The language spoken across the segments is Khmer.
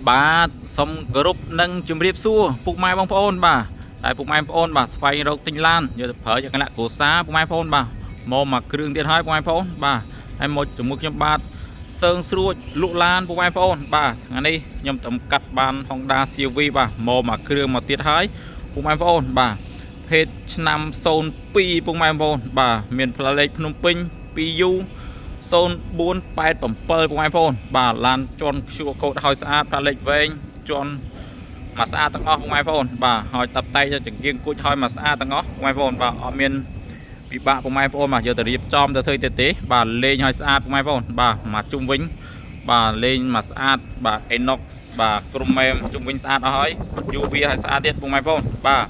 បាទសុំគោរពនិងជម្រាបសួរពុកម៉ែបងប្អូនបាទតែពុកម៉ែបងប្អូនបាទស្វែងរកទិញឡានយកទៅប្រើយកគណៈគ្រួសារពុកម៉ែបងប្អូនបាទមកគ្រឿងទៀតហើយពុកម៉ែបងប្អូនបាទហើយមកជាមួយខ្ញុំបាទសើងស្រួចលក់ឡានពុកម៉ែបងប្អូនបាទថ្ងៃនេះខ្ញុំតំកាត់បាន Honda CRV បាទមកគ្រឿងមកទៀតហើយពុកម៉ែបងប្អូនបាទភេទឆ្នាំ02ពុកម៉ែបងប្អូនបាទមានផ្លាកលេខភ្នំពេញ 2U 0487ពុកម៉ែបងប្អូនបាទឡានជន់ខ្ជួកោតហើយស្អាតផ្លាកលេខវែងជន់មកស្អាតទាំងអស់ពុកម៉ែបងប្អូនបាទហើយតាប់តែចង្គៀងគួចហើយមកស្អាតទាំងអស់ពុកម៉ែបងប្អូនបាទអត់មានពិបាកពុកម៉ែបងប្អូនបាទយកទៅរៀបចំទៅធ្វើទេបាទលេងឲ្យស្អាតពុកម៉ែបងប្អូនបាទមកជុំវិញបាទលេងមកស្អាតបាទអេណុកបាទក្រុមម៉ែជុំវិញស្អាតអស់ហើយយូវាឲ្យស្អាតទៀតពុកម៉ែបងប្អូនបាទ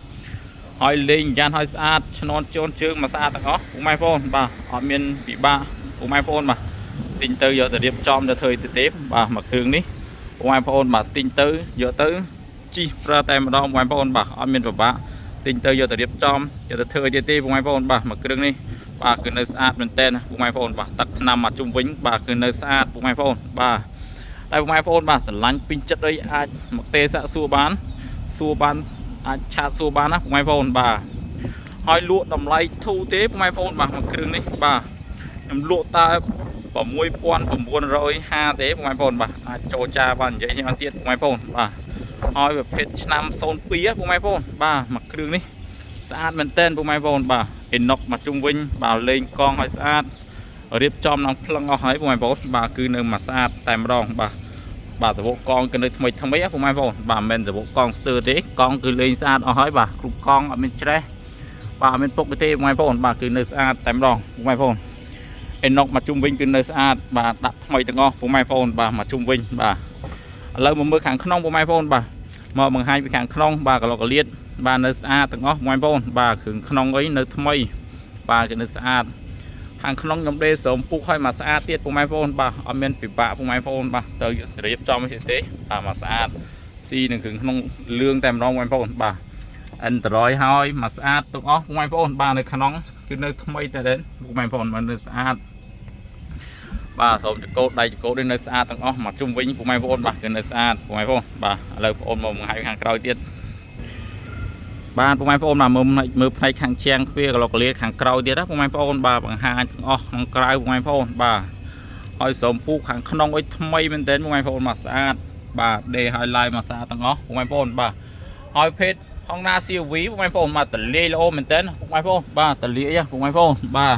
ហើយលេងយ៉ាងឲ្យស្អាតឈ្នន់ជូនជើងមកស្អាតទាំងអស់ពុកម៉ែបងប្អូនបាទអត់មានពិបាកពុកម៉ែបងប្អូនបាទទិញទៅយកទៅរៀបចំទៅធ្វើទេបាទមកគ្រឿងនេះពុកម៉ែបងប្អូនបាទទិញទៅយកទៅជីប្រើតែម្ដងពុកម៉ែបងប្អូនបាទអត់មានពិបាកទិញទៅយកទៅរៀបចំយកទៅធ្វើទេពុកម៉ែបងប្អូនបាទមកគ្រឿងនេះបាទគឺនៅស្អាតមែនតើពុកម៉ែបងប្អូនបាទទឹកថ្នាំមកជុំវិញបាទគឺនៅស្អាតពុកម៉ែបងប្អូនបាទតែពុកម៉ែបងប្អូនបាទស្រឡាញ់ពេញចិត្តអីអាចមកទេសក់សួរបានអាចឆាតសួរបានណាពុកម៉ែបងប្អូនបាទហើយលក់តម្លៃធូរទេពុកម៉ែបងប្អូនបាទមកគ្រឿងនេះបាទខ្ញុំលក់តែ6950ទេពុកម៉ែបងប្អូនបាទអាចចូលចាបាននិយាយនេះទៀតពុកម៉ែបងប្អូនបាទហើយប្រភេទឆ្នាំ02ពុកម៉ែបងប្អូនបាទមកគ្រឿងនេះស្អាតមែនតើពុកម៉ែបងប្អូនបាទអេណុកមកជុំវិញបាទលេងកង់ឲ្យស្អាតរៀបចំនឹងភ្លឹងអស់ហើយពុកម៉ែបងប្អូនបាទគឺនៅមកស្អាតតែម្ដងបាទតវកងគឺនៅថ្មីពុកម៉ែបងប្អូនបាទមិនមែនតវកងស្ទើរទេកង់គឺលេងស្អាតអស់ហើយបាទគ្រប់កង់អត់មានច្រេះបាទអត់មានពុកទេពុកម៉ែបងប្អូនបាទគឺនៅស្អាតតែម្ដងពុកម៉ែបងប្អូនអេណុកមកជុំវិញគឺនៅស្អាតបាទដាក់ថ្មីទាំងអស់ពុកម៉ែបងប្អូនបាទមកជុំវិញបាទឥឡូវមកមើលខាងក្នុងពុកម៉ែបងប្អូនបាទមកបង្ហាញពីខាងក្នុងបាទកឡុកកលៀតបាទនៅស្អាតទាំងអស់ពុកម៉ែបងប្អូនបាទគ្រឿងក្នុងអីនៅថ្មីបាទគឺនៅស្អាតខាងក្នុងខ្ញុំដេស្រោមពុកឲ្យមកស្អាតទៀតពុកម៉ែបងប្អូនបាទអត់មានពិបាកពុកម៉ែបងប្អូនបាទទៅរៀបចំទេបាទមកស្អាតស៊ីនឹងគ្រឿងក្នុងលឿងតែម្ដងបងប្អូនបាទអិនត្រយហើយមកស្អាតទាំងអស់ពុកម៉ែបងប្អូនបាទនៅក្នុងគឺនៅថ្មីតែដែរពុកម៉ែបងប្អូនមកនៅស្អាតបាទសូមចកោតដៃចកោតនេះនៅស្អាតទាំងអស់មកជុំវិញពុកម៉ែបងប្អូនបាទគឺនៅស្អាតពុកម៉ែបងប្អូនបាទឥឡូវបងប្អូនមកបង្ហាញខាងក្រោយទៀតបាទពុកម៉ែបងប្អូនបាទមើលផ្នែកខាងជាងទ្វារកឡុកកលៀតខាងក្រោយទៀតណាពុកម៉ែបងប្អូនបាទបង្ហាញទាំងអស់ខាងក្រៅពុកម៉ែបងប្អូនបាទហើយសូមពូកខាងក្នុងអុយថ្មីមែនទែនពុកម៉ែបងប្អូនមកស្អាតបាទដេឲ្យឡាយមកស្អាតទាំងអស់ពុកម៉ែបងប្អូនបាទហើយភេទ Honda CRV ពុកម៉ែបងប្អូនមកតលាយល្អមែនទែនពុកម៉ែបងប្អូនបាទតលាយពុកម៉ែបងប្អូនបាទ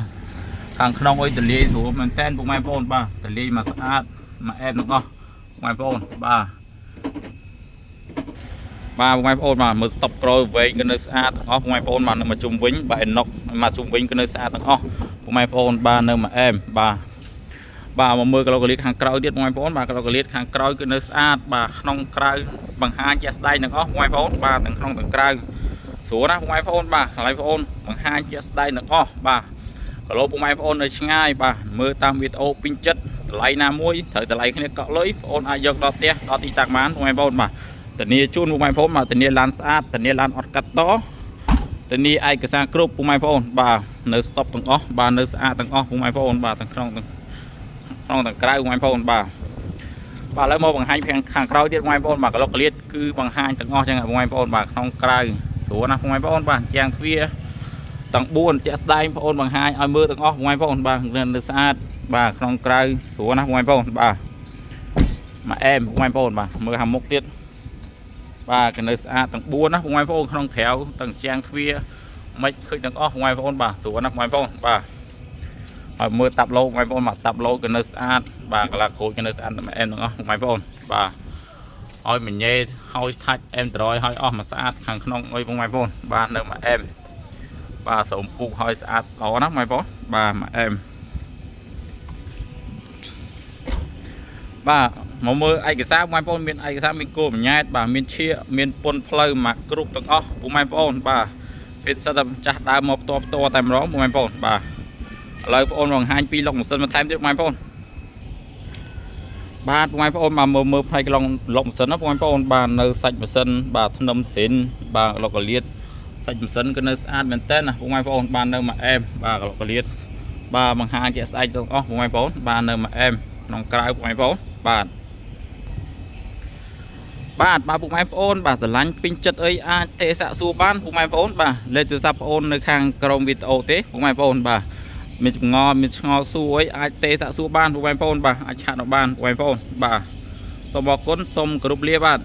ខាងក្នុងអុយតលាយស្រួលមែនទែនពុកម៉ែបងប្អូនបាទតលាយមកស្អាតមកអែបទាំងអស់ពុកម៉ែបងប្អូនបាទពុកម៉ែបងប្អូនបាទមើលស្តុបក្រោយវែងគឺនៅស្អាតទាំងអស់ពុកម៉ែបងប្អូនបាទនៅមកជុំវិញបាទអេណុកមកជុំវិញគឺនៅស្អាតទាំងអស់ពុកម៉ែបងប្អូនបាទនៅមកអែមបាទមកមើលកឡុកកលៀតខាងក្រោយទៀតពុកម៉ែបងប្អូនបាទកឡុកកលៀតខាងក្រោយគឺនៅស្អាតបាទក្នុងក្រៅបង្ហាញជាក់ស្ដែងទាំងអស់ពុកម៉ែបងប្អូនបាទទាំងក្នុងទាំងក្រៅស្រួលណាពុកម៉ែបងប្អូនបាទកន្លែងបងប្អូនបង្ហាញជាក់ស្ដែងទាំងអស់បាទកឡូពុកម៉ែបងប្អូននៅឆ្ងាយបាទមើលតាមវីដេអូពេញចិត្តតម្លៃណាមួយត្រូវតម្លៃគ្នាកក់លុយបងប្អូនអាចយកដល់ផ្ទះដល់ទីតាំងបានពុកម៉ែបងប្អូនបាទធានាជូនពុកម៉ែបងប្អូនបាទធានាឡានស្អាតធានាឡានអត់កាត់តធានាឯកសារគ្រប់ពុកម៉ែបងប្អូនបាទនៅស្តុបទាំងអស់បាទនៅស្អាតទាំងអស់ពុកម៉ែបងប្អូនបាទទាំងក្នុងទាំងក្រៅពុកម៉ែបងប្អូនបាទឥឡូវមកបង្ហាញខាងក្រៅទៀតពុកម៉ែបងប្អូនបាទកឡុកកលៀតគឺបង្ហាញទាំងអស់ចឹងពុកម៉ែបងប្អូនបាទក្នុងក្រៅស្រួលណាពុកម៉ែបងប្អូនបាទជាងទ្វារទាំង4ជាក់ស្ដែងបងប្អូនបង្ហាញឲ្យមើលទាំងអស់ពុកម៉ែបងប្អូនបាទនៅស្អាតបាទក្នុងក្រៅស្រួលណាពុកម៉ែបងប្អូនបាទមកអែមពុកម៉ែបងប្អូនបាទមើលខាងមុខទៀតបាទគឺនៅស្អាតទាំង4ណាពុកម៉ែបងប្អូនក្នុងក្រៅទាំងជាងទ្វារមិនឃើញទាំងអស់ពុកម៉ែបងប្អូនបាទស្រួលណាពុកម៉ែបងប្អូនបាទហើយមើលតាប់ឡូពុកម៉ែបងប្អូនបាទតាប់ឡូគឺនៅស្អាតបាទកន្លះក្រូចគឺនៅស្អាតតែអែមទាំងអស់ពុកម៉ែបងប្អូនបាទឲ្យមញ៉េហើយថាច់អែមត្រយឲ្យអស់មកស្អាតខាងក្នុងអុយពុកម៉ែបងប្អូនបាទនៅមកអែមបាទសូមពូកឲ្យស្អាតល្អណាស់ម៉ែបងបាទមកអែមបាទមកមើលឯកសារបងប្អូនមានឯកសារមានគោលបញ្ញត្តិបាទមានឈៀកមានពុនផ្លូវមកគ្រប់ទាំងអស់ពុកម៉ែបងប្អូនបាទពេលសិតតែចាស់ដើមមកផ្ទាល់តែម្ដងពុកម៉ែបងប្អូនបាទឥឡូវបងប្អូនបង្ហាញពីលុកម៉ាស៊ីនបន្ថែមទៀតបងប្អូនបាទពុកម៉ែបងប្អូនមកមើលផ្នែកលុកម៉ាស៊ីនណាបងប្អូនបាទនៅសាច់ម៉ាស៊ីនបាទធ្នឹមស៊ីនបាទកឡុកកលៀតសាច់ម៉ាស៊ីនគឺនៅស្អាតមែនតើណាពុកម៉ែបងប្អូនបាននៅមកអែមបាទកឡុកកលៀតបាទបង្ហាញជាក់ស្ដែងទាំងអស់ពុកម៉ែបងប្អូនបាននៅមកអែមក្នុងក្រៅពុកម៉ែបងប្អូនបាទ បាទបាទពុកម៉ែបងប្អូនបាទស្រឡាញ់ពេញចិត្តអីអាចទេសាក់សួរបានពុកម៉ែបងប្អូនបាទលេខទូរស័ព្ទបងប្អូននៅខាងក្រោមវីដេអូទេពុកម៉ែបងប្អូនបាទមានចម្ងល់មានឆ្ងល់សួរអីអាចទេសាក់សួរបានពុកម៉ែបងប្អូនបាទអាចឆាតមកបានពុកម៉ែបងប្អូនបាទសូមអរគុណសូមគោរពលាបាទ